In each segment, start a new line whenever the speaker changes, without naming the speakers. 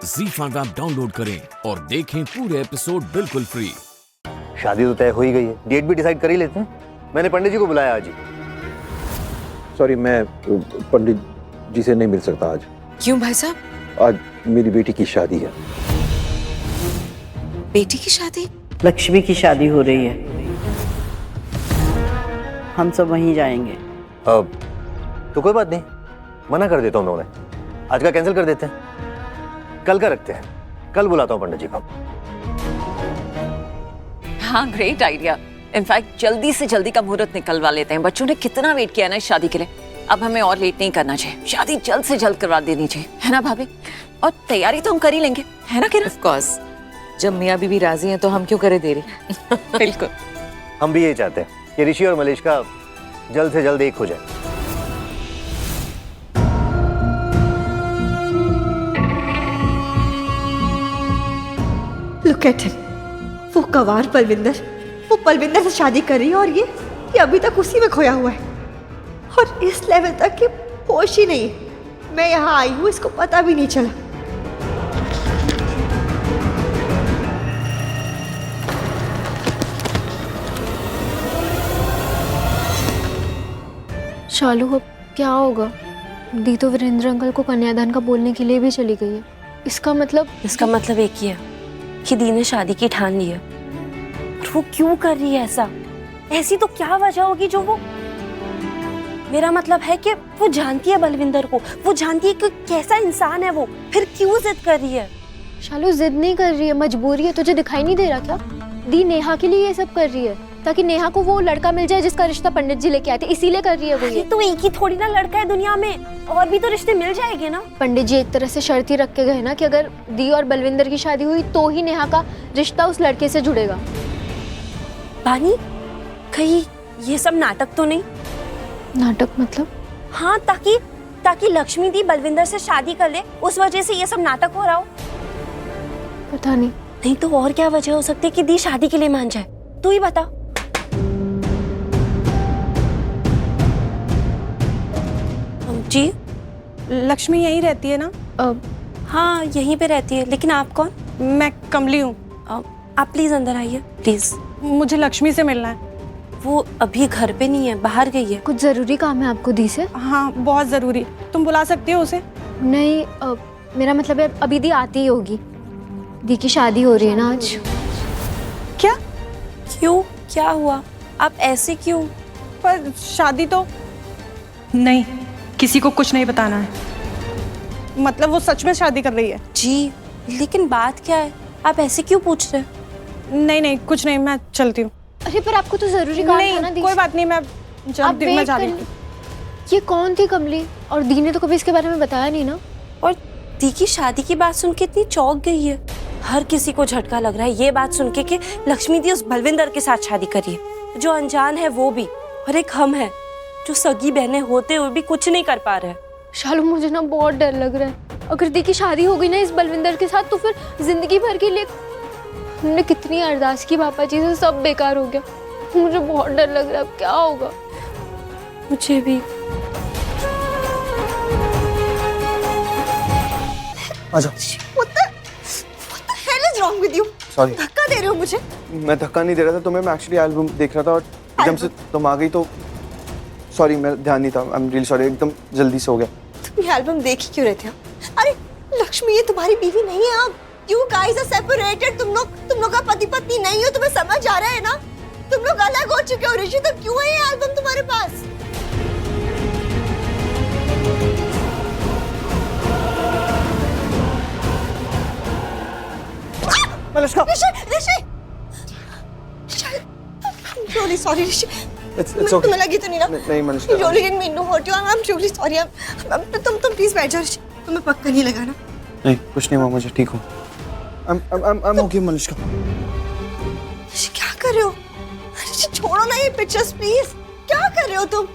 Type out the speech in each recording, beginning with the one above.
ZEE5 app download करें और देखें पूरे एपिसोड बिल्कुल फ्री।
शादी तो तय हो ही गई है, डेट भी डिसाइड कर ही लेते हैं। मैंने पंडित जी को बुलाया आज ही।
सॉरी, मैं पंडित जी से नहीं मिल सकता आज।
क्यों भाई साहब?
आज मेरी बेटी की शादी है।
बेटी की शादी?
लक्ष्मी की शादी हो रही है, हम सब वहीं जाएंगे।
अब तो कोई बात नहीं, मना कर देता हूँ मैं उन्हें। आज का कैंसिल कर देते हैं, कल का रखते हैं। कल बुलाता हूँ पंडित जी को।
हाँ, ग्रेट आइडिया। इनफैक्ट जल्दी से जल्दी का मुहूर्त निकलवा लेते हैं। बच्चों ने कितना वेट किया ना इस शादी के लिए, अब हमें और लेट नहीं करना चाहिए। शादी जल्द से जल्द करवा देनी चाहिए, है ना भाभी? और तैयारी तो हम कर ही लेंगे, है ना किरण?
ऑफ कोर्स, जब मियाँ बीवी राजी हैं तो हम क्यों करे देरी।
बिल्कुल।
हम भी यही चाहते हैं कि ऋषि और मलेश का जल्द से जल्द एक हो जाए।
Look at him. वो गवार पलविंदर, वो पलविंदर से शादी कर रही है और ये अभी तक उसी में खोया हुआ है और इस लेवल तक कि होश ही नहीं है। मैं यहाँ आई हूँ, इसको पता भी नहीं चला।
शालू, अब क्या होगा? दी तो वीरेंद्र अंकल को कन्यादान का बोलने के लिए भी चली गई है। इसका मतलब
एक ही है कि दी ने शादी की ठान ली है। और वो क्यों कर रही है ऐसा? ऐसी तो क्या वजह होगी जो वो, मेरा मतलब है कि वो जानती है बलविंदर को, वो जानती है कि कैसा इंसान है वो, फिर क्यों जिद कर रही है?
शालू जिद नहीं कर रही है, मजबूरी है। तुझे दिखाई नहीं दे रहा क्या? दी नेहा के लिए ये सब कर रही है ताकि नेहा को वो लड़का मिल जाए जिसका रिश्ता पंडित जी लेके आए थे, इसीलिए कर रही है वो ये।
तो एक ही थोड़ी ना लड़का है दुनिया में, और भी तो रिश्ते मिल जाएंगे ना।
पंडित जी एक तरह से शर्त ही रख के गए ना कि अगर दी और बलविंदर की शादी हुई तो ही नेहा का रिश्ता उस लड़के से जुड़ेगा।
पानी, कहीं ये सब नाटक तो नहीं?
नाटक मतलब?
हाँ, ताकि लक्ष्मी दी बलविंदर से शादी कर ले, उस वजह से ये सब नाटक हो रहा हो।
पता नहीं।
नहीं तो और क्या वजह हो सकती है कि दी शादी के लिए मान जाए? तू ही बता। जी,
लक्ष्मी यहीं रहती है ना?
हाँ, यहीं पे रहती है। लेकिन आप कौन?
मैं कमली हूँ।
आप प्लीज अंदर आइए, प्लीज।
मुझे लक्ष्मी से मिलना है।
वो अभी घर पे नहीं है, बाहर गई है।
कुछ जरूरी काम है आपको दी से?
हाँ, बहुत जरूरी। तुम बुला सकती हो उसे?
नहीं, मेरा मतलब है अभी दी आती ही होगी। दी की शादी हो रही है ना आज।
क्या?
क्यों, क्या हुआ? आप ऐसे क्यों?
पर शादी तो नहीं, किसी को कुछ नहीं बताना है। मतलब वो सच में शादी कर रही है?
जी, लेकिन बात क्या है? आप ऐसे क्यों पूछ रहे हैं?
नहीं, कुछ नहीं, मैं चलती हूँ।
अरे पर आपको तो जरूरी काम था ना दी।
कोई बात नहीं, मैं जल्दी मैं जा रही हूँ।
ये कौन थी कमली? और दी ने तो कभी इसके बारे में बताया नहीं ना।
और दी की शादी की बात सुन के इतनी चौंक गई है। हर किसी को झटका लग रहा है ये बात सुन के कि लक्ष्मी दी उस बलविंदर के साथ शादी करी है, जो अनजान है वो भी, और एक हम है जो सगी बहनें होते हुए भी कुछ नहीं कर पा रहे हैं।
शालू, मुझे ना बहुत डर लग रहा है। अगर दी की शादी हो गई ना इस बलविंदर के साथ तो फिर जिंदगी भर के लिए हमने कितनी अरदास की पापा जी से, सब बेकार हो गया। मुझे बहुत डर लग रहा है, अब क्या होगा?
मुझे भी।
आजा।
What the hell is wrong with you?
Sorry.
धक्का दे रहे हो मुझे?
मैं धक्का नहीं दे रहा था तुम्हें, मैं एक्चुअली एल्बम देख रहा था और एकदम से तुम आ गई तो सॉरी, मैं ध्यान नहीं था। आई एम रियली सॉरी, एकदम जल्दी से हो गया।
तुम ये एल्बम देख ही क्यों रहे थे? अरे लक्ष्मी, ये तुम्हारी बीवी नहीं है। अब यू गाइस आर सेपरेटेड। तुम लोग का पति पत्नी नहीं हो। तुम्हें समझ आ रहा है ना? तुम लोग अलग हो चुके हो। ऋषि, तो क्यों है ये एल्बम तुम्हारे पास?
मलिष्का,
ऋषि, really sorry Rishi.
it's okay.
तुम्हें लगी तो नहीं ना?
नहीं Malishka.
really didn't mean to hurt you. I'm truly sorry. तुम प्लीज बैठ जाओ ऋषि। तुम्हें पक्का नहीं लगा ना?
नहीं, कुछ नहीं हुआ, मुझे ठीक हूँ। I'm okay Malishka.
ऋषि, क्या कर रहे हो? ऋषि, छोड़ो ना ये पिक्चर्स प्लीज। क्या कर रहे हो तुम?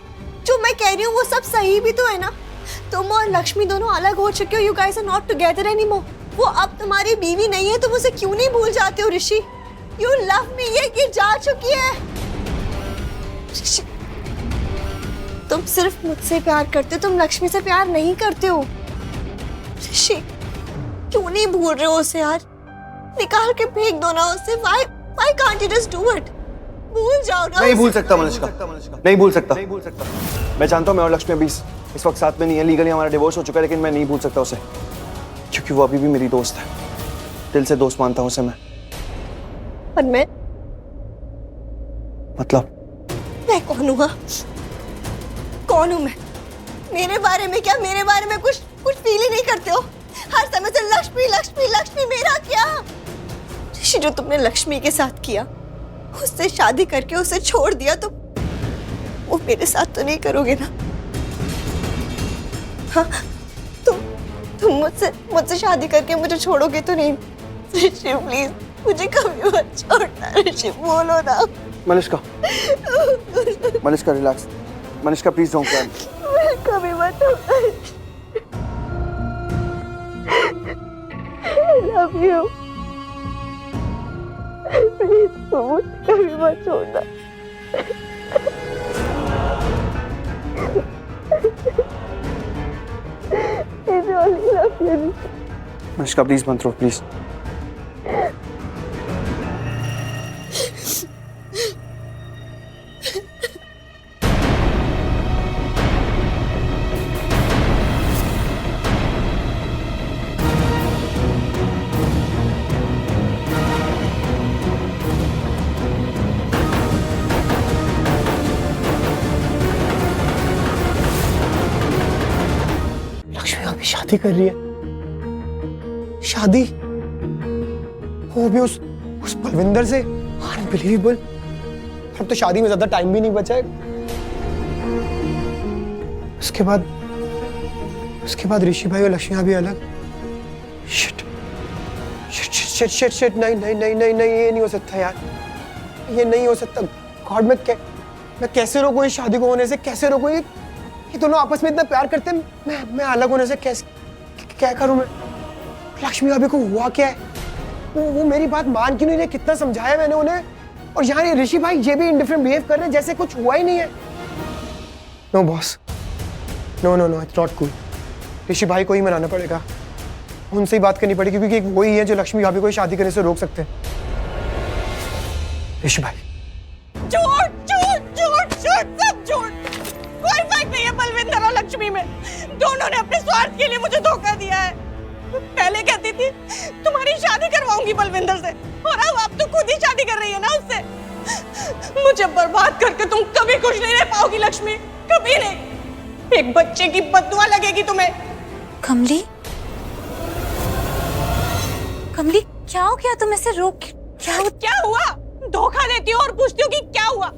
जो मैं कह रही हूँ वो सब सही भी तो है ना? तुम और लक्ष्मी दोनों अलग हो चुके हो। You guys are not together anymore. वो अब तुम्हारी बीवी नहीं है। तुम उसे क्यों नहीं भूल जाते हो ऋषि? You love me, ये गिर जा चुकी है। ऋषि, तुम सिर्फ मुझसे प्यार करते हो, तुम लक्ष्मी से प्यार नहीं करते हो। ऋषि, क्यों नहीं भूल रहे हो उसे यार? निकाल के फेंक दो ना उसे। Why can't you just do it? भूल जाओ ना।
नहीं भूल
उसे।
सकता मलिश्का, नहीं भूल सकता। मैं जानता हूँ मैं और लक्ष्मी अभी इस वक्त साथ में नहीं है, लीगली हमारा डिवोर्स हो चुका है, लेकिन मैं नहीं भूल सकता उसे, क्योंकि वो अभी भी मेरी दोस्त है। दिल से दोस्त मानता हूँ उसे मैं।
पर मैं कौन हूँ? कौन हूँ मैं? मेरे बारे में क्या, मेरे बारे में कुछ फील ही नहीं करते हो? हर समय से लक्ष्मी लक्ष्मी लक्ष्मी, मेरा क्या? ऋषि, जो तुमने लक्ष्मी के साथ किया, उससे शादी करके उसे छोड़ दिया, तो वो मेरे साथ तो नहीं करोगे ना? हाँ, तुम मुझसे शादी करके मुझे छोड़ोगे तो नहीं? ऋषि प्लीज, मुझे कभी मत छोड़ना। ऋषि बोलो ना।
Malishka relax. Malishka please don't cry.
कभी मत छोड़ना। I love you. प्लीज मुझे कभी मत छोड़ना। I really love you.
Malishka please मत रो, प्लीज।
लक्ष्मी अभी शादी कर रही है? शादी? वो भी उस बलविंदर से? अनबिलीवेबल। अब तो शादी में ज्यादा टाइम भी नहीं बचा है। उसके बाद ऋषि भाई और लक्ष्मी भाभी अलग। Shit shit shit shit shit, नहीं नहीं नहीं नहीं नहीं, ये नहीं हो सकता यार, ये नहीं हो सकता। गॉड, मैं कैसे रोकूं इस शादी को होने से? कैसे रोकूं? ये दोनों आपस में इतना प्यार करते हैं, मैं अलग होने से कैसे, क्या करूं मैं? लक्ष्मी भाभी को हुआ क्या है? वो मेरी बात मान क्यों नहीं रहे? कितना समझाया मैंने उन्हें, और यहाँ ये ऋषि भाई ये भी इंडिफरेंट बिहेव कर रहे हैं जैसे कुछ हुआ ही नहीं है। No boss, no, it's not cool. Rishi भाई को ही मनाना पड़ेगा, उनसे ही बात करनी पड़ेगी, क्योंकि वही है जो लक्ष्मी भाभी को शादी करने से रोक सकते हैं। ऋषि भाई।
सब झूठ। कोई फर्क नहीं है बलविंदर और लक्ष्मी में। दोनों ने अपने स्वार्थ के लिए मुझे धोखा दिया है। पहले कहती थी तुम्हारी शादी करवाऊंगी बलविंदर से, और अब तो खुद ही शादी कर रही है ना उससे। मुझे बर्बाद करके तुम कभी खुश नहीं रह पाओगी लक्ष्मी, कभी नहीं। एक बच्चे की बददुआ लगेगी तुम्हें।
कमली, क्या हो गया? तुम ऐसे रोक
क्या हुआ? धोखा देती हो और पूछती हो कि क्या हुआ?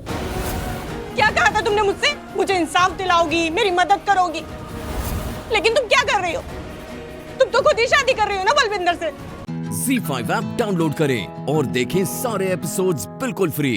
क्या कहा था तुमने मुझसे? मुझे इंसाफ दिलाओगी, मेरी मदद करोगी, लेकिन तुम क्या कर रही हो? तुम तो खुद ही शादी कर रही हो ना बलविंदर से।
ZEE5 ऐप डाउनलोड करें और देखें सारे एपिसोड्स बिल्कुल फ्री।